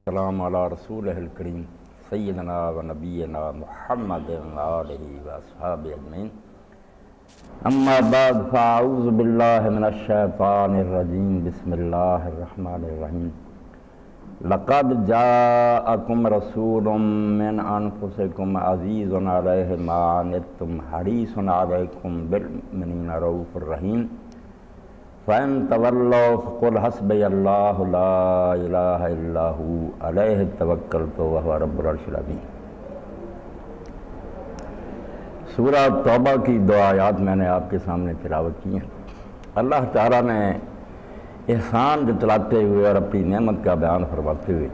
السلام علی رسول الکریم سیدنا و نبینا محمد و آلہ و اصحابہ اجمعین، اما بعد فاعوذ باللہ من الشیطان الرجیم، بسم اللہ الرحمن الرحیم۔ لقد جاءکم رسول من انفسکم عزیز علیہ ما عنتم حریص علیکم بالمؤمنین رؤوف الرحیم، فَإِن تَوَلَّوْا فَقُلْ حَسْبِيَ اللَّهُ لَا إِلَٰهَ إِلَّا هُوَ عَلَيْهِ تَوَكَّلْتُ وَهُوَ رَبُّ الْعَرْشِ الْعَظِيمِ۔ سورہ توبہ کی دو آیات میں نے آپ کے سامنے تلاوت کی ہیں۔ اللہ تعالیٰ نے احسان جتلاتے ہوئے اور اپنی نعمت کا بیان فرماتے ہوئے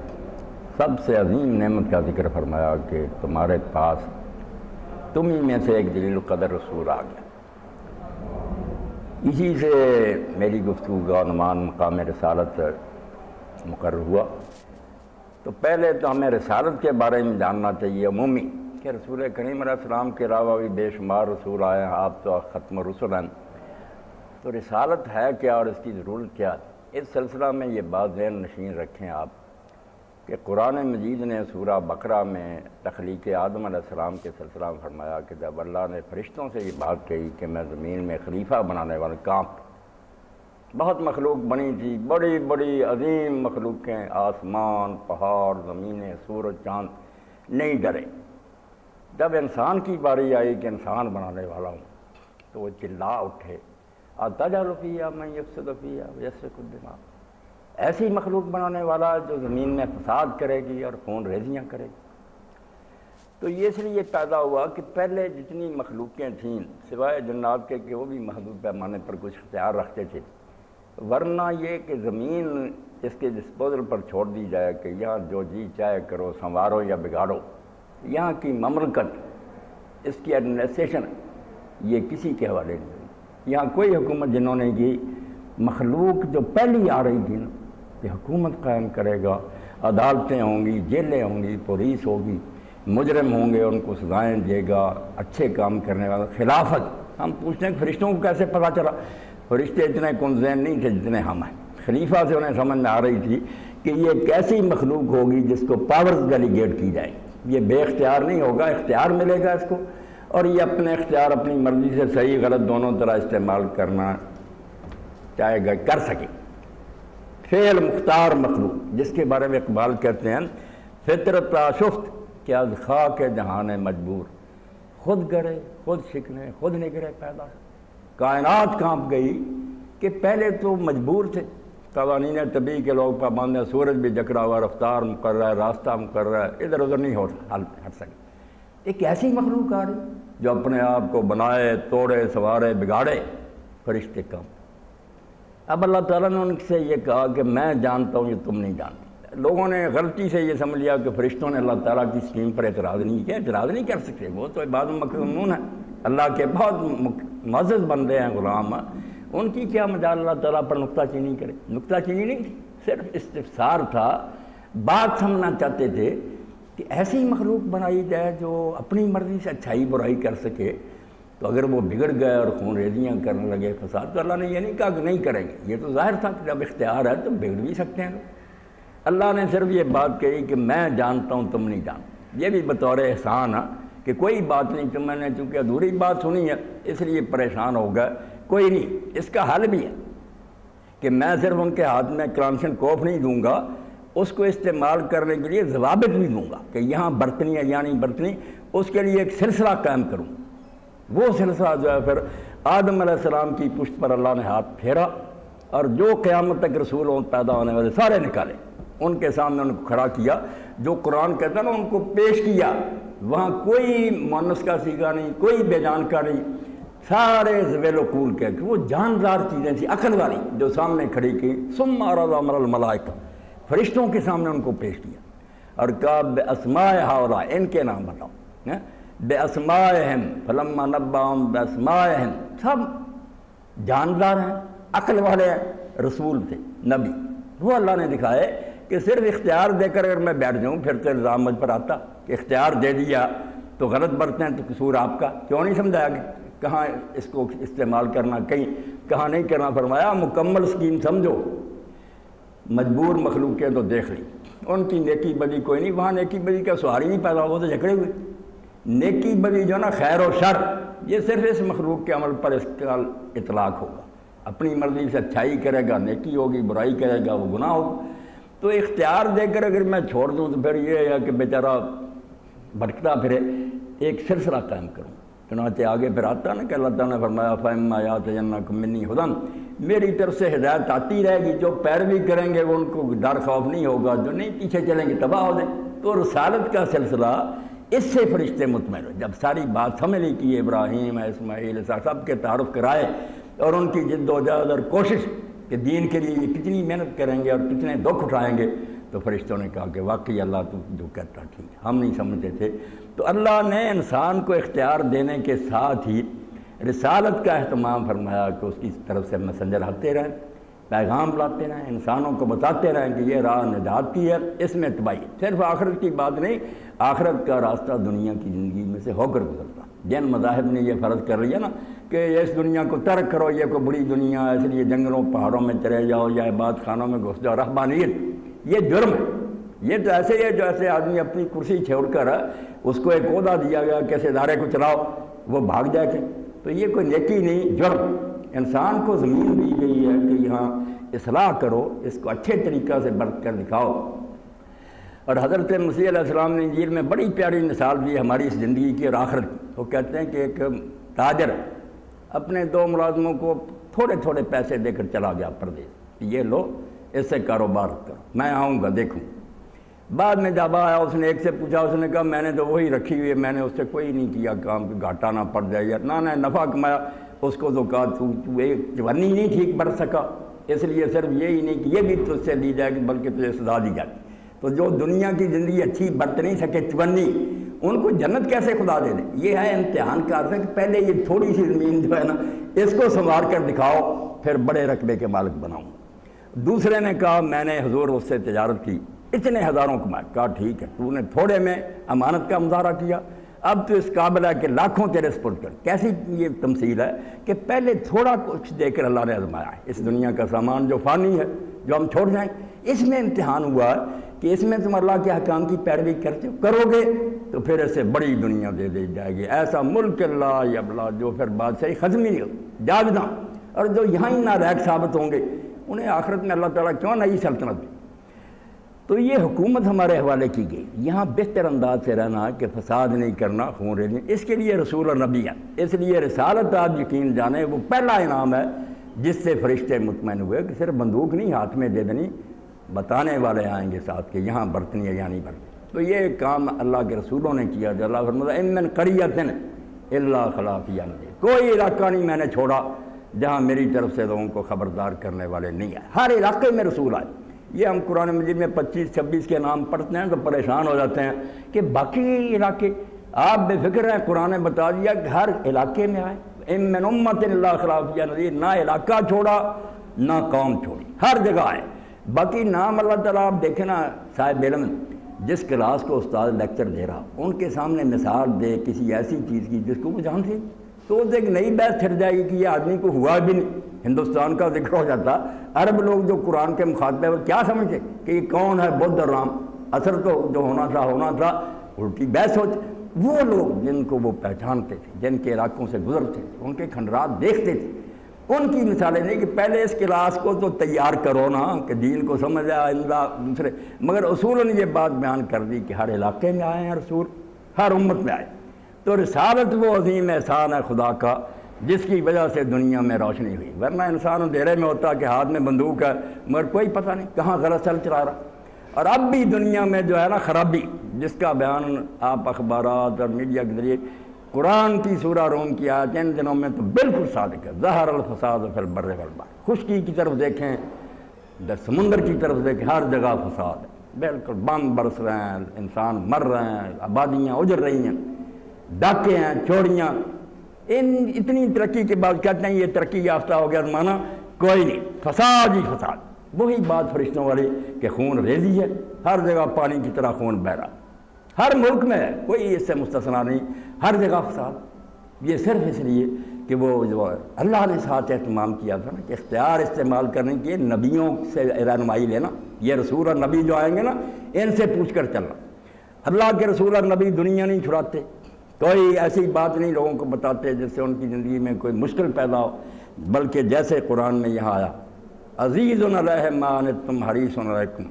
سب سے عظیم نعمت کا ذکر فرمایا کہ تمہارے پاس تم ہی میں سے ایک جلیل القدر رسول آ گیا۔ اسی سے میری گفتگو کا عنوان مقام رسالت مقرر ہوا۔ تو پہلے تو ہمیں رسالت کے بارے میں جاننا چاہیے عمومی کہ رسول کریم علیہ السلام کے علاوہ بھی بے شمار رسول آئے ہیں، آپ تو ختم رسول ہیں۔ تو رسالت ہے کیا اور اس کی ضرورت کیا؟ اس سلسلہ میں یہ بات ذہن نشین رکھیں آپ کہ قرآن مجید نے سورہ بقرہ میں تخلیق آدم علیہ السلام کے سلسلہ میں فرمایا کہ جب اللہ نے فرشتوں سے یہ بات کہی کہ میں زمین میں خلیفہ بنانے والا بہت مخلوق بنی تھی، بڑی بڑی عظیم مخلوقیں، آسمان، پہاڑ، زمینیں، سورج، چاند، نہیں ڈرے۔ جب انسان کی باری آئی کہ انسان بنانے والا ہوں تو وہ چلا اٹھے، أَتَجْعَلُ فِيهَا مَن يُفْسِدُ فِيهَا وَيَسْفِكُ الدِّمَاءَ، ایسی مخلوق بنانے والا جو زمین میں فساد کرے گی اور خون ریزیاں کرے گی۔ تو یہ اس لیے پیدا ہوا کہ پہلے جتنی مخلوقیں تھیں سوائے جنات کے کہ وہ بھی محدود پیمانے پر کچھ اختیار رکھتے تھے، ورنہ یہ کہ زمین اس کے ڈسپوزل پر چھوڑ دی جائے کہ یہاں جو جی چاہے کرو، سنوارو یا بگاڑو، یہاں کی مملکت، اس کی ایڈمنسٹریشن یہ کسی کے حوالے نہیں ہوئی۔ یہاں کوئی حکومت جنہوں نے کی مخلوق جو پہلی آ رہی تھی نا کہ حکومت قائم کرے گا، عدالتیں ہوں گی، جیلیں ہوں گی، پولیس ہوگی، مجرم ہوں گے ان کو سزائیں دے گا، اچھے کام کرنے والا، خلافت۔ ہم پوچھتے ہیں کہ فرشتوں کو کیسے پتہ چلا؟ فرشتے اتنے کنزین نہیں تھے جتنے ہم ہیں۔ خلیفہ سے انہیں سمجھ میں آ رہی تھی کہ یہ ایک ایسی مخلوق ہوگی جس کو پاورز ڈیلیگیٹ کی جائے، یہ بے اختیار نہیں ہوگا، اختیار ملے گا اس کو، اور یہ اپنے اختیار اپنی مرضی سے صحیح غلط دونوں طرح استعمال کرنا چاہے گا، کر سکے۔ فعل مختار مخلوق جس کے بارے میں اقبال کہتے ہیں فطرت آشفت کہ از خاک جہان مجبور، خود گرے خود شکنے خود نگرے پیدا۔ کائنات کانپ گئی کہ پہلے تو مجبور تھے، قوانین طبیعی کے لوگ پابند ہیں، سورج بھی جکڑا ہوا، رفتار مقرر ہے، راستہ مقرر ہے، ادھر ادھر نہیں ہٹ سکے۔ ایک ایسی مخلوق آ رہی جو اپنے آپ کو بنائے، توڑے، سوارے، بگاڑے، فرشتے کم۔ اب اللہ تعالیٰ نے ان سے یہ کہا کہ میں جانتا ہوں یہ تم نہیں جانتے۔ لوگوں نے غلطی سے یہ سمجھ لیا کہ فرشتوں نے اللہ تعالیٰ کی اسکیم پر اعتراض نہیں کیا، اعتراض نہیں کر سکتے، وہ تو عباد مکرمون ہیں، اللہ کے بہت معزز بندے ہیں، غلام ہیں، ان کی کیا مجال اللہ تعالیٰ پر نکتہ چینی کرے؟ نکتہ چینی نہیں تھی، صرف استفسار تھا۔ بات سمجھنا چاہتے تھے کہ ایسی مخلوق بنائی جائے جو اپنی مرضی سے اچھائی برائی کر سکے، تو اگر وہ بگڑ گئے اور خون ریزیاں کرنے لگے، فساد، تو اللہ نے یہ نہیں کہا کہ نہیں کریں گے، یہ تو ظاہر تھا کہ جب اختیار ہے تو بگڑ بھی سکتے ہیں۔ اللہ نے صرف یہ بات کہی کہ میں جانتا ہوں تم نہیں جانتے، یہ بھی بطور احسان ہے کہ کوئی بات نہیں، تم نے چونکہ ادھوری بات سنی ہے اس لیے پریشان ہو گئے، کوئی نہیں، اس کا حل بھی ہے کہ میں صرف ان کے ہاتھ میں کلانشن کوف نہیں دوں گا، اس کو استعمال کرنے کے لیے ضوابط بھی دوں گا کہ یہاں برتنی ہے یا نہیں برتنی، اس کے لیے ایک سلسلہ قائم کروں۔ وہ سلسلہ جو ہے پھر آدم علیہ السلام کی پشت پر اللہ نے ہاتھ پھیرا اور جو قیامت تک رسول پیدا ہونے والے سارے نکالے، ان کے سامنے ان کو کھڑا کیا، جو قرآن کہتا ہے نا ان کو پیش کیا، وہاں کوئی مؤنث کا صیغہ نہیں، کوئی بے جان کا نہیں، سارے ذویل عقول کے، وہ جاندار چیزیں تھیں، عقل والی، جو سامنے کھڑی کی۔ ثم عرض امر الملائکہ، فرشتوں کے سامنے ان کو پیش کیا اور کہا بِأَسْمَاءِ هَؤُلَاءِ، ان کے نام بتاؤ، بِأَسْمَائِهِمْ فَلَمَّا نَبَّأَهُم بِأَسْمَائِهِمْ، سب جاندار ہیں، عقل والے ہیں، رسول تھے، نبی۔ وہ اللہ نے دکھائے کہ صرف اختیار دے کر اگر میں بیٹھ جاؤں پھر تو الزام مجھ پر آتا کہ اختیار دے دیا تو غلط برتیں تو قصور آپ کا، کیوں نہیں سمجھایا کہ کہاں اس کو استعمال کرنا، کہیں کہاں نہیں کرنا۔ فرمایا مکمل اسکیم سمجھو، مجبور مخلوقیں تو دیکھ لی، ان کی نیکی بدی کوئی نہیں، وہاں نیکی بدی کا سوال ہی نہیں پیدا ہوا، تو جھگڑے ہوئے۔ نیکی بدی جو نا خیر و شر، یہ صرف اس مخلوق کے عمل پر اس کا اطلاق ہوگا۔ اپنی مرضی سے اچھائی کرے گا نیکی ہوگی، برائی کرے گا وہ گناہ ہوگا۔ تو اختیار دے کر اگر میں چھوڑ دوں تو پھر یہ ہے کہ بیچارہ بھٹکتا پھرے، ایک سلسلہ قائم کروں۔ چنانچہ آگے پھر آتا نا کہ اللہ تعالیٰ نے فرمایا فَإِمَّا يَأْتِيَنَّكُم مِّنِّي هُدًى، میری طرف سے ہدایت آتی رہے گی، جو پیروی کریں گے وہ ان کو ڈر خوف نہیں ہوگا، جو نہیں پیچھے چلیں گے تباہ ہو جائیں۔ تو رسالت کا سلسلہ اس سے فرشتے مطمئن ہو، جب ساری بات سمجھ لی کہ ابراہیم اسماعیل سب کے تعارف کرائے اور ان کی جد و جہد اور کوشش کہ دین کے لیے یہ کتنی محنت کریں گے اور کتنے دکھ اٹھائیں گے، تو فرشتوں نے کہا کہ واقعی اللہ تو جو کہتا ٹھیک، ہم نہیں سمجھتے تھے۔ تو اللہ نے انسان کو اختیار دینے کے ساتھ ہی رسالت کا اہتمام فرمایا کہ اس کی طرف سے مسنجر آتے رہیں، پیغام لاتے رہیں، انسانوں کو بتاتے رہیں کہ یہ راہ نجات کی ہے، اس میں تباہی۔ صرف آخرت کی بات نہیں، آخرت کا راستہ دنیا کی زندگی میں سے ہو کر گزرتا۔ جن مذاہب نے یہ فرض کر لیا نا کہ اس دنیا کو ترک کرو، یہ کوئی بڑی دنیا ہے، اس لیے جنگلوں پہاڑوں میں چلے جاؤ یا عبادت خانوں میں گھس جاؤ، رہبانیت یہ جرم ہے۔ یہ تو ایسے ہی ہے جو ایسے آدمی اپنی کرسی چھوڑ کر اس کو ایک عہدہ دیا گیا کہ اس ادارے کو چلاؤ، وہ بھاگ جائے کہ، تو یہ کوئی نیکی نہیں، جرم۔ انسان کو زمین دی گئی ہے کہ یہاں اصلاح کرو، اس کو اچھے طریقہ سے برت کر دکھاؤ۔ اور حضرت مسیح علیہ السلام نے انجیل میں بڑی پیاری مثال دی ہماری اس زندگی کی اور آخرت کی۔ وہ کہتے ہیں کہ ایک تاجر اپنے 2 ملازموں کو تھوڑے تھوڑے پیسے دے کر چلا گیا پردیس، یہ لو اس سے کاروبار کرو، میں آؤں گا دیکھوں۔ بعد میں جب آیا اس نے ایک سے پوچھا، اس نے کہا میں نے تو وہی رکھی ہوئی ہے، میں نے اس سے کوئی نہیں کیا کام کہ گھاٹا نہ پڑ جائے یا نہ نفع کمایا۔ اس کو تو کہا تو ایک جوانی نہیں ٹھیک بڑھ سکا، اس لیے صرف یہی نہیں کہ یہ بھی تجھ سے لی جائے گی بلکہ تجھے سزا دی جائے۔ تو جو دنیا کی زندگی اچھی برت نہیں سکے چونی، ان کو جنت کیسے خدا دے دے؟ یہ ہے امتحان کا عرض ہے کہ پہلے یہ تھوڑی سی زمین جو ہے نا اس کو سنوار کر دکھاؤ، پھر بڑے رقبے کے مالک بناؤں۔ دوسرے نے کہا میں نے حضور اس سے تجارت کی، اتنے ہزاروں کمائے۔ کہا ٹھیک ہے، تو نے تھوڑے میں امانت کا مظاہرہ کیا، اب تو اس قابل ہے کہ لاکھوں تیرے سپرد کر۔ کیسی یہ تمثیل ہے کہ پہلے تھوڑا کچھ دے کر اللہ نے آزمایا ہے۔ اس دنیا کا سامان جو فانی ہے، جو ہم چھوڑ جائیں، اس میں امتحان ہوا کہ اس میں تم اللہ کے حکام کی پیروی کرتے کرو گے تو پھر اسے بڑی دنیا دے دی جائے گی، ایسا ملک لا یبلا جو پھر بادشاہی ختم ہی جاگنا، اور جو یہاں ہی نالائق ثابت ہوں گے انہیں آخرت میں اللہ تعالیٰ کیوں نئی سلطنت دی۔ تو یہ حکومت ہمارے حوالے کی گئی، یہاں بہتر انداز سے رہنا کہ فساد نہیں کرنا، خون ریزی، اس کے لیے رسول اور نبی ہے۔ اس لیے رسالت آپ یقین جانیں وہ پہلا انعام ہے جس سے فرشتے مطمئن ہوئے کہ صرف بندوق نہیں ہاتھ میں دے دینی، بتانے والے آئیں گے ساتھ کہ یہاں برتنی ہے یا نہیں برتنی۔ تو یہ کام اللہ کے رسولوں نے کیا۔ جو اللہ فرماتا ہے اِن مِّن قَرْيَةٍ إِلَّا خَلَا فِيهَا نَذِيرٌ، کوئی علاقہ نہیں میں نے چھوڑا جہاں میری طرف سے لوگوں کو خبردار کرنے والے نہیں آئے، ہر علاقے میں رسول آئے۔ یہ ہم قرآن مجید میں 25-26 کے نام پڑھتے ہیں تو پریشان ہو جاتے ہیں کہ باقی علاقے آپ بے فکر ہیں، قرآن نے بتا دیا کہ ہر علاقے میں آئے۔ اِن مِّن أُمَّةٍ إِلَّا خَلَا فِيهَا نَذِيرٌ، نہ علاقہ چھوڑا نہ قوم چھوڑی، ہر جگہ آئے۔ باقی نام اللہ تعالیٰ آپ دیکھیں نا، صاحب علم جس کلاس کو استاد لیکچر دے رہا ان کے سامنے مثال دے کسی ایسی چیز کی جس کو وہ جانتے، تو اس ایک نئی بحث پھر جائے گی کہ یہ آدمی کو ہوا بھی نہیں۔ ہندوستان کا ذکر ہو جاتا، عرب لوگ جو قرآن کے مخاطب ہیں وہ کیا سمجھتے کہ یہ کون ہے بدھ اور رام، اثر تو جو ہونا تھا الٹی بحث ہوتی۔ وہ لوگ جن کو وہ پہچانتے تھے، جن کے علاقوں سے گزرتے تھے، ان کے کھنڈرات دیکھتے تھے، ان کی مثالیں نہیں کہ پہلے اس کلاس کو تو تیار کرو نا کہ دین کو سمجھ آئندہ دوسرے، مگر اصولاً یہ بات بیان کر دی کہ ہر علاقے میں آئے ہیں رسول، ہر امت میں آئے۔ تو رسالت وہ عظیم احسان ہے خدا کا جس کی وجہ سے دنیا میں روشنی ہوئی، ورنہ انسان اندھیرے میں ہوتا کہ ہاتھ میں بندوق ہے مگر کوئی پتہ نہیں کہاں غلط چلا رہا۔ اور اب بھی دنیا میں جو ہے نا خرابی، جس کا بیان آپ اخبارات اور میڈیا کے ذریعے قرآن کی سورہ روم کی آیت ان دنوں میں تو بالکل صادق ہے۔ ظہر الفساد فی البر والبحر، خشکی کی طرف دیکھیں، سمندر کی طرف دیکھیں، ہر جگہ فساد ہے، بالکل بم برس رہے ہیں، انسان مر رہے ہیں، آبادیاں اجڑ رہی ہیں، ڈاکے ہیں، چوریاں۔ اتنی ترقی کے بعد کہتے ہیں یہ ترقی یافتہ ہو گیا زمانہ، کوئی نہیں، فساد ہی فساد۔ وہی بات فرشتوں والی کہ خون ریزی ہے، ہر جگہ پانی کی طرح خون بہہ رہا، ہر ملک میں ہے، کوئی اس سے مستثنا نہیں، ہر جگہ فساد۔ یہ صرف اس لیے کہ وہ جو اللہ نے ساتھ اہتمام کیا تھا نا کہ اختیار استعمال کرنے کے نبیوں سے رہنمائی لینا، یہ رسول اور نبی جو آئیں گے نا ان سے پوچھ کر چلنا۔ اللہ کے رسول اور نبی دنیا نہیں چھڑاتے، کوئی ایسی بات نہیں لوگوں کو بتاتے جس سے ان کی زندگی میں کوئی مشکل پیدا ہو، بلکہ جیسے قرآن میں یہاں آیا عزیز علیہ ما عنتم حریص علیکم،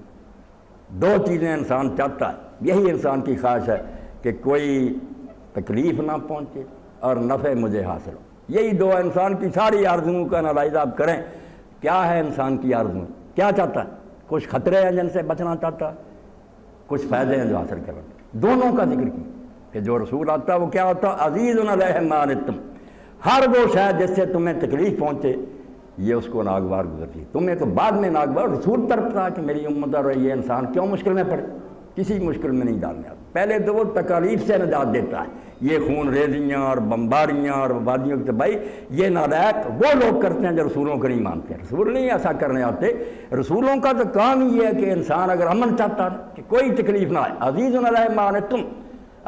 دو چیزیں انسان چاہتا ہے، یہی انسان کی خواہش ہے کہ کوئی تکلیف نہ پہنچے اور نفع مجھے حاصل ہو، یہی دو انسان کی ساری آرزوؤں کا انالائز آپ کریں، کیا ہے انسان کی آرزو، کیا چاہتا ہے؟ کچھ خطرے ہیں جن سے بچنا چاہتا ہے، کچھ فائدے ہیں جو حاصل کرنا، دونوں کا ذکر کیا کہ جو رسول آتا ہے وہ کیا ہوتا ہے؟ عزیز علیہ ما عنتم، ہر وہ شاید جس سے تمہیں تکلیف پہنچے یہ اس کو ناگوار گزرتی ہے، تمہیں تو بعد میں ناگوار رسول طرف تھا کہ میری امت اور یہ انسان کیوں مشکل میں پڑے، کسی مشکل میں نہیں ڈالنے آتا، پہلے تو وہ تکالیف سے نجات دیتا ہے، یہ خون ریزیاں اور بمباریاں اور وادیوں کی تباہی یہ نالائق وہ لوگ کرتے ہیں جو رسولوں کو نہیں مانتے، رسول نہیں ایسا کرنے آتے، رسولوں کا تو کام ہی ہے کہ انسان اگر امن چاہتا ہے کہ کوئی تکلیف نہ آئے، عزیز علیہ ما عنتم،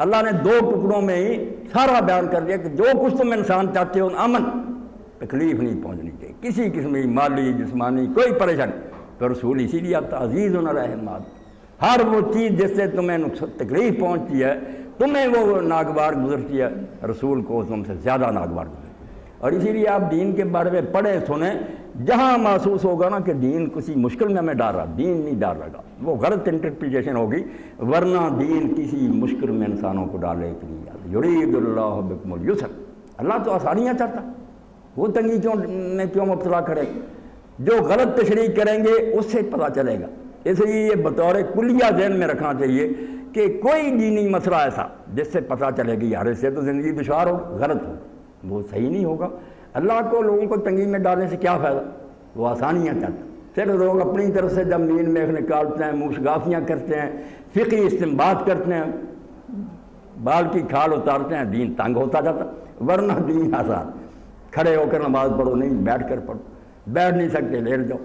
اللہ نے دو ٹکڑوں میں ہی سارا بیان کر دیا کہ جو کچھ تم انسان چاہتے ہو امن، تکلیف نہیں پہنچنی چاہیے کسی قسم کی، مالی جسمانی کوئی پریشانی، تو رسول اسی لیے آتا عزیز علیہ ما عنتم، ہر وہ چیز جس سے تمہیں تکلیف پہنچتی ہے، تمہیں وہ ناگوار گزرتی ہے، رسول کو تم سے زیادہ ناگوار گزرتی ہے، اور اسی لیے آپ دین کے بارے میں پڑھیں سنیں، جہاں محسوس ہوگا نا کہ دین کسی مشکل میں ہمیں ڈال رہا، دین نہیں ڈال رہا، وہ غلط انٹرپریٹیشن ہوگی، ورنہ دین کسی مشکل میں انسانوں کو ڈالے کہ نہیں، یرید اللہ بکم الیسر، اللہ تو آسانیاں چاہتا، وہ تنگی کیوں مبتلا کرے، جو غلط تشریح کریں گے اس سے پتہ چلے گا، اس لیے یہ بطور کلیہ ذہن میں رکھنا چاہیے کہ کوئی دینی مسئلہ ایسا جس سے پتہ چلے گی یار اس سے تو زندگی دشوار ہو، غلط ہو، وہ صحیح نہیں ہوگا، اللہ کو لوگوں کو تنگی میں ڈالنے سے کیا فائدہ، وہ آسانیاں چاہتا، پھر لوگ اپنی طرف سے جب مین میخ نکالتے ہیں، موش گافیاں کرتے ہیں، فقہی استنباط کرتے ہیں، بال کی کھال اتارتے ہیں، دین تنگ ہوتا جاتا، ورنہ دین آسان، کھڑے ہو کر نماز پڑھو نہیں، بیٹھ کر پڑھو، بیٹھ نہیں سکتے لیٹ جاؤ،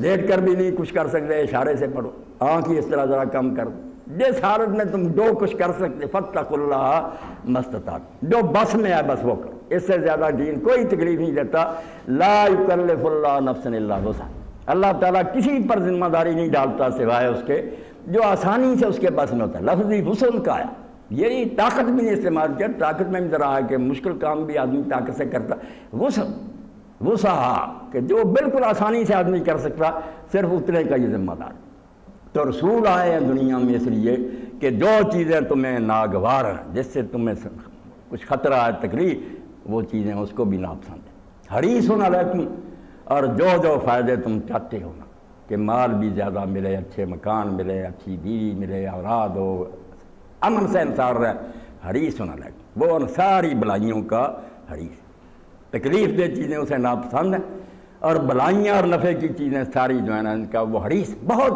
لیٹ کر بھی نہیں کچھ کر سکتے اشارے سے پڑھو، آنکھ ہی اس طرح ذرا کم کر دو، جس حالت میں تم جو کچھ کر سکتے فاتقوا اللہ ما استطعتم، جو بس میں ہے بس وہ کرو، اس سے زیادہ دین کوئی تکلیف نہیں دیتا، لا یکلف اللہ نفسا الا وسعها، اللہ تعالیٰ کسی پر ذمہ داری نہیں ڈالتا سوائے اس کے جو آسانی سے اس کے بس میں ہوتا ہے، لفظی وسعن کا آیا، یہی طاقت بھی نہیں استعمال کیا، طاقت میں بھی ذرا ہے کہ مشکل کام بھی آدمی طاقت سے کرتا، وسعہ کہ جو بالکل آسانی سے آدمی کر سکتا صرف اتنے کا یہ ذمہ دار، تو رسول آئے ہیں دنیا میں اس لیے کہ جو چیزیں تمہیں ناگوار ہیں، جس سے تمہیں کچھ خطرہ ہے تکلیف، وہ چیزیں اس کو بھی ناپسند ہیں، حریص علیکم، اور جو فائدے تم چاہتے ہو نا کہ مال بھی زیادہ ملے، اچھے مکان ملے، اچھی بیوی ملے، اولاد ہو، امن سے انسان رہے، حریص علیکم، وہ ان ساری بلائیوں کا حریص، تکلیف دہ چیزیں اسے ناپسند ہیں، اور بلائیاں اور نفع کی چیزیں ساری جو ہیں نا ان کا وہ حریص، بہت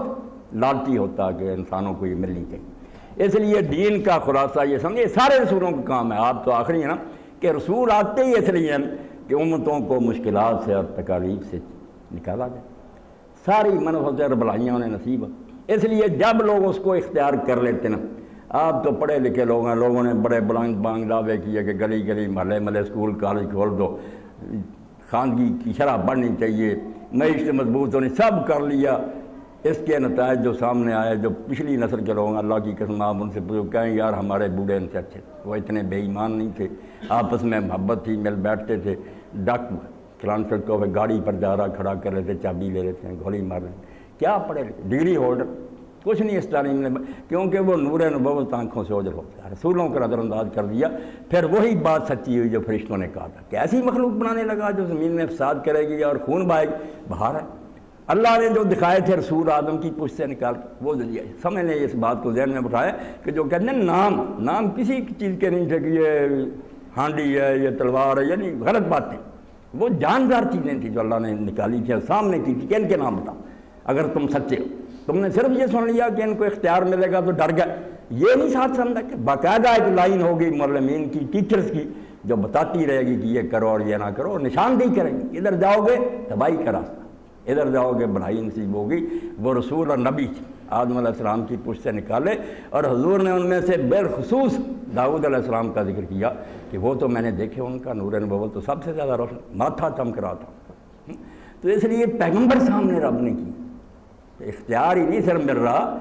لالچی ہوتا کہ انسانوں کو یہ ملنی چاہیے، اس لیے دین کا خلاصہ یہ سمجھے سارے رسولوں کا کام ہے، آپ تو آخری ہیں نا کہ رسول آتے ہی اس لیے کہ امتوں کو مشکلات سے اور تکالیف سے نکالا جائے، ساری منفعت اور بلائیاں انہیں نصیب ہو، اس لیے جب لوگ اس کو اختیار کر لیتے نا، آپ تو پڑھے لکھے لوگ ہیں، لوگوں نے بڑے بلند بانگ دعوے کیے کہ گلی گلی محلے محلے اسکول کالج کھول دو، خواندگی کی شرح بڑھنی چاہیے، معیشت مضبوط ہونی، سب کر لیا، اس کے نتائج جو سامنے آئے، جو پچھلی نسل کے لوگ ہیں، اللہ کی قسم آپ ان سے کہیں یار ہمارے بوڑھے ان سے اچھے تھے، وہ اتنے بے ایمان نہیں تھے، آپس میں محبت تھی، مل بیٹھتے تھے، ڈاک چلان سڑکوں پہ گاڑی پر جا رہا کھڑا کر لیتے، چابی لے لیتے ہیں، گولی مار لیتے، کیا پڑھے ڈگری ہولڈر، کچھ نہیں اس تعلیم نے، کیونکہ وہ نور نبوت آنکھوں سے اوجھل ہوتا ہے، رسولوں کو نظر انداز کر دیا، پھر وہی بات سچی ہوئی جو فرشتوں نے کہا تھا کہ ایسی مخلوق بنانے لگا جو زمین میں فساد کرے گی اور خون بہائے گی، بہار ہے، اللہ نے جو دکھائے تھے رسول آدم کی پشت سے نکال کے، وہ سمجھ لیں اس بات کو ذہن میں بٹھائے کہ جو کہتے ہیں نام کسی چیز کے نہیں تھے کہ یہ ہانڈی ہے، یہ تلوار ہے، یعنی غلط باتیں، وہ جاندار چیزیں تھیں جو اللہ نے نکالی تھی، سامنے کی تھی کہ ان کے نام بتاؤ اگر تم سچے ہو، تم نے صرف یہ سن لیا کہ ان کو اختیار ملے گا تو ڈر گئے، یہ نہیں ساتھ سمجھا کہ باقاعدہ ایک لائن ہوگی معلمین کی، ٹیچرز کی، جو بتاتی رہے گی کہ یہ کرو اور یہ نہ کرو، اور نشاندہی کریں گے، ادھر جاؤ گے تباہی کا راستہ، ادھر جاؤ گے بڑائی نصیب ہوگی، وہ رسول اور نبی آدم علیہ السلام کی پشت سے نکالے، اور حضور نے ان میں سے بالخصوص داؤد علیہ السلام کا ذکر کیا کہ وہ تو میں نے دیکھے، ان کا نور نبوت تو سب سے زیادہ روشن، ماتھا چمک رہا تھا۔ تو اس لیے پیغمبر سامنے رب نے کی، اختیار ہی نہیں صرف مل رہا،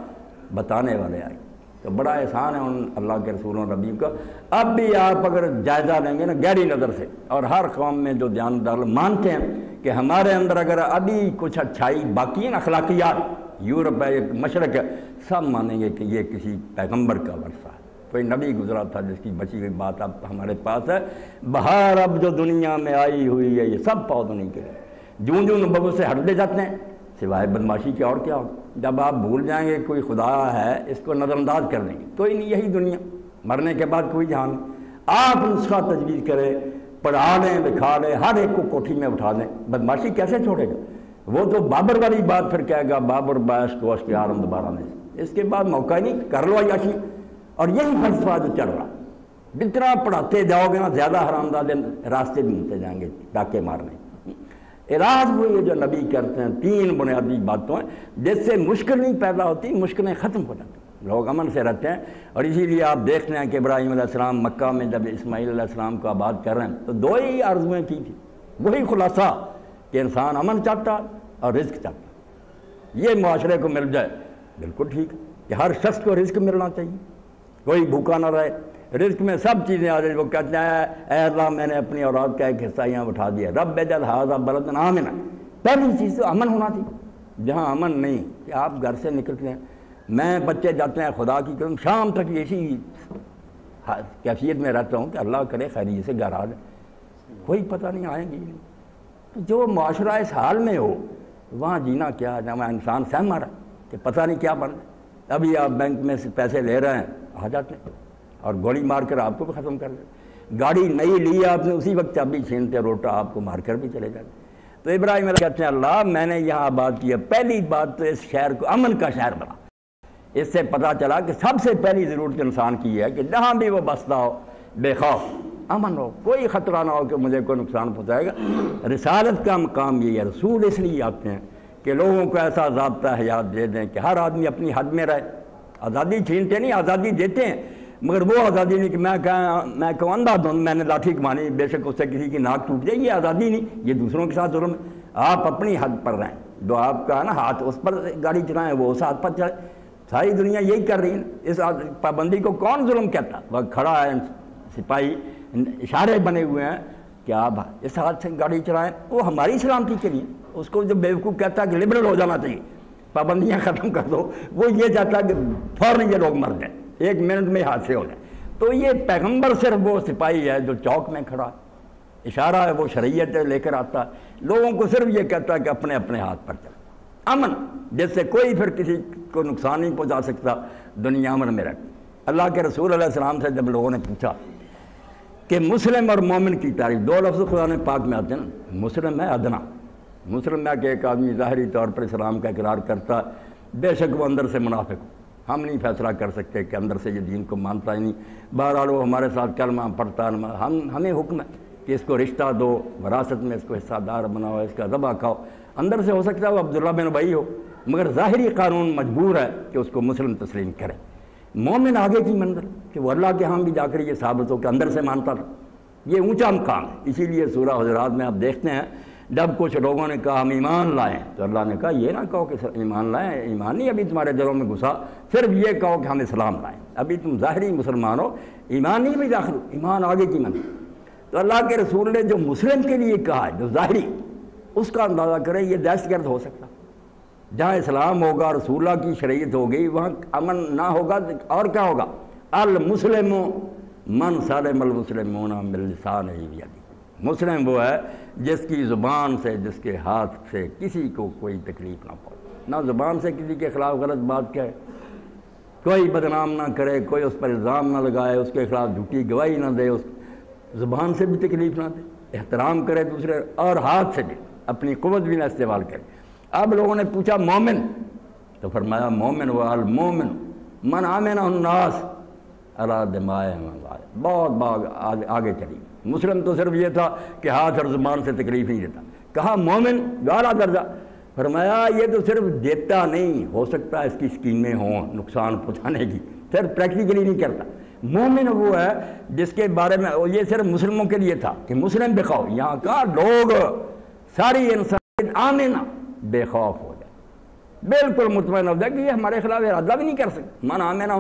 بتانے والے آئے، تو بڑا احسان ہے ان اللہ کے رسولوں نبیوں کا۔ اب بھی آپ اگر جائزہ لیں گے نا گہری نظر سے، اور ہر قوم میں جو دیانتدار مانتے ہیں کہ ہمارے اندر اگر ابھی کچھ اچھائی باقی ہے نا، اخلاقیات، یورپ ہے، مشرق ہے، سب مانیں گے کہ یہ کسی پیغمبر کا ورثہ ہے، کوئی نبی گزرا تھا جس کی بچی ہوئی بات اب ہمارے پاس ہے۔ بہار اب جو دنیا میں آئی ہوئی ہے یہ سب پودوں نہیں کے جوں نبوت سے ہٹتے جاتے ہیں، سوائے بدماشی کے اور کیا ہوگا۔ جب آپ بھول جائیں گے کوئی خدا ہے، اس کو نظر انداز کر دیں گے، کوئی نہیں، یہی دنیا، مرنے کے بعد کوئی جہان نہیں۔ آپ نسخہ تجویز کریں، پڑھا لیں، لکھا لیں، ہر ایک کو کوٹھی میں اٹھا دیں، بدماشی کیسے چھوڑے گا؟ وہ تو بابر والی بات پھر کہے گا، بابر باعث کوش کے آرم دوبارہ نہیں، اس کے بعد موقع ہی نہیں، کر لو عیاشی۔ اور یہی فلسفہ جو چل رہا، جتنا پڑھاتے جاؤ گے نا زیادہ حرامزادے راستے ڈھونڈتے جائیں گے ڈاکے مارنے۔ علاج وہ یہ جو نبی کرتے ہیں، 3 بنیادی باتوں ہیں جس سے مشکل نہیں پیدا ہوتی، مشکلیں ختم ہو جاتی ہیں، لوگ امن سے رہتے ہیں۔ اور اسی لیے آپ دیکھتے ہیں کہ ابراہیم علیہ السلام مکہ میں جب اسماعیل علیہ السلام کو آباد کر رہے ہیں تو 2 ہی آرزویں کی تھی، وہی خلاصہ کہ انسان امن چاہتا اور رزق چاہتا، یہ معاشرے کو مل جائے بالکل ٹھیک ہے کہ ہر شخص کو رزق ملنا چاہیے، کوئی بھوکا نہ رہے، رزق میں سب چیزیں آ جائیں۔ وہ کہتے ہیں اے اللہ میں نے اپنی اولاد کا ایک حصہ یہاں بٹھا دیا، رب اجعل ھذا بلدا آمنا، پہلی چیز تو امن ہونا تھی۔ جہاں امن نہیں کہ آپ گھر سے نکلتے ہیں، میں بچے جاتے ہیں خدا کی قسم شام تک اسی کیفیت میں رہتا ہوں کہ اللہ کرے خیریت سے گھر آ جائے، کوئی پتہ نہیں آئیں گی نہیں۔ تو جو معاشرہ اس حال میں ہو وہاں جینا کیا، جہاں انسان سہم آ رہا ہے کہ پتہ نہیں کیا بن رہا ہے۔ ابھی آپ بینک میں سے پیسے لے رہے ہیں، آ جاتے ہیں اور گولی مار کر آپ کو بھی ختم کر دیں۔ گاڑی نئی لی آپ نے، اسی وقت چابی چھینتے روٹا آپ کو مار کر بھی چلے جاتے۔ تو ابراہیم علیہ کہتے ہیں اللہ میں نے یہاں آباد کیا، پہلی بات تو اس شہر کو امن کا شہر بنا۔ اس سے پتہ چلا کہ سب سے پہلی ضرورت انسان کی ہے کہ جہاں بھی وہ بستا ہو بے خوف امن ہو، کوئی خطرہ نہ ہو کہ مجھے کوئی نقصان پہنچائے گا۔ رسالت کا مقام یہ ہے، رسول اس لیے آتے ہیں کہ لوگوں کو ایسا ضابطہ حیات دے دیں کہ ہر آدمی اپنی حد میں رہے۔ آزادی چھینتے نہیں، آزادی دیتے ہیں، مگر وہ آزادی نہیں کہ میں کہوں اندھا دھند میں نے لاٹھی کمانی، بے شک اس سے کسی کی ناک ٹوٹ جائے، یہ آزادی نہیں، یہ دوسروں کے ساتھ ظلم ہے۔ آپ اپنی حد پر رہیں، جو آپ کا ہے نا ہاتھ اس پر گاڑی چلائیں، وہ اس ہاتھ پر چلائیں۔ ساری دنیا یہی کر رہی ہے، اس پابندی کو کون ظلم کہتا؟ وہ کھڑا ہے سپاہی، اشارے بنے ہوئے ہیں کہ آپ اس ہاتھ سے گاڑی چلائیں، وہ ہماری سلامتی کے لیے۔ اس کو جو بیوقوف کہتا ہے کہ لبرل ہو جانا چاہیے، پابندیاں ختم کر دو، وہ یہ چاہتا ہے کہ فوراً یہ لوگ مر جائیں، 1 منٹ میں حادثے ہو جائیں۔ تو یہ پیغمبر صرف وہ سپاہی ہے جو چوک میں کھڑا، اشارہ ہے وہ شریعت لے کر آتا ہے، لوگوں کو صرف یہ کہتا ہے کہ اپنے اپنے ہاتھ پر چلیں، امن، جس سے کوئی پھر کسی کو نقصان نہیں پہنچا سکتا، دنیا امن میں رہتی۔ اللہ کے رسول علیہ السلام سے جب لوگوں نے پوچھا کہ مسلم اور مومن کی تعریف، 2 لفظ قرآن پاک میں آتے ہیں نا، مسلم ہے ادنا، مسلم ہے کہ ایک آدمی ظاہری طور پر اسلام کا اقرار کرتا، بے شک وہ اندر سے منافق ہو، ہم نہیں فیصلہ کر سکتے کہ اندر سے یہ دین کو مانتا ہی نہیں، بہرحال وہ ہمارے ساتھ کلمہ پڑھتا، ہمیں حکم ہے کہ اس کو رشتہ دو، وراثت میں اس کو حصہ دار بناؤ، اس کا ذبح کھاؤ۔ اندر سے ہو سکتا ہے وہ عبداللہ بن ابی ہو، مگر ظاہری قانون مجبور ہے کہ اس کو مسلم تسلیم کرے۔ مومن آگے کی منزل کہ وہ اللہ کے ہاں بھی جا کر یہ ثابت ہو کہ اندر سے مانتا تھا، یہ اونچا مقام ہے۔ اسی لیے سورہ حجرات میں آپ دیکھتے ہیں جب کچھ لوگوں نے کہا ہم ایمان لائیں تو اللہ نے کہا یہ نہ کہو کہ ایمان لائیں، ایمان نہیں ابھی تمہارے دلوں میں گھسا، صرف یہ کہو کہ ہم اسلام لائیں، ابھی تم ظاہری مسلمان ہو، ایمان نہیں بھی داخل ہو، ایمان آگے کی منزل۔ تو اللہ کے رسول نے جو مسلم کے لیے کہا ہے، جو ظاہری، اس کا اندازہ کریں یہ دہشت گرد ہو سکتا۔ جہاں اسلام ہوگا، رسول اللہ کی شریعت ہوگی، وہاں امن نہ ہوگا اور کیا ہوگا؟ المسلم من سلم المسلمون من لسانہ ویدہ، مسلم وہ ہے جس کی زبان سے، جس کے ہاتھ سے کسی کو کوئی تکلیف نہ پہنچے، نہ زبان سے کسی کے خلاف غلط بات کہے، کوئی بدنام نہ کرے، کوئی اس پر الزام نہ لگائے، اس کے خلاف جھوٹی گواہی نہ دے، اس زبان سے بھی تکلیف نہ دے، احترام کرے دوسرے، اور ہاتھ سے بھی اپنی قوت بھی نہ استعمال کرے۔ اب لوگوں نے پوچھا مومن، تو فرمایا مومن و المومن من آمن الناس علی دمائهم، بہت آگے چلی۔ مسلم تو صرف یہ تھا کہ ہاتھ اور زبان سے تکلیف نہیں دیتا، کہا مومن جو اعلیٰ درجہ فرمایا یہ تو صرف دیتا نہیں، ہو سکتا ہے اس کی اسکیمیں ہوں نقصان پہنچانے کی، صرف پریکٹیکلی نہیں کرتا۔ مومن وہ ہے جس کے بارے میں یہ صرف مسلموں کے لیے تھا کہ مسلم بے خوف، یہاں کا لوگ ساری انسان آمینہ بے خوف ہو جائے، بالکل مطمئن ہو جائے کہ یہ ہمارے خلاف ارادہ بھی نہیں کر سکتے، من آمینہ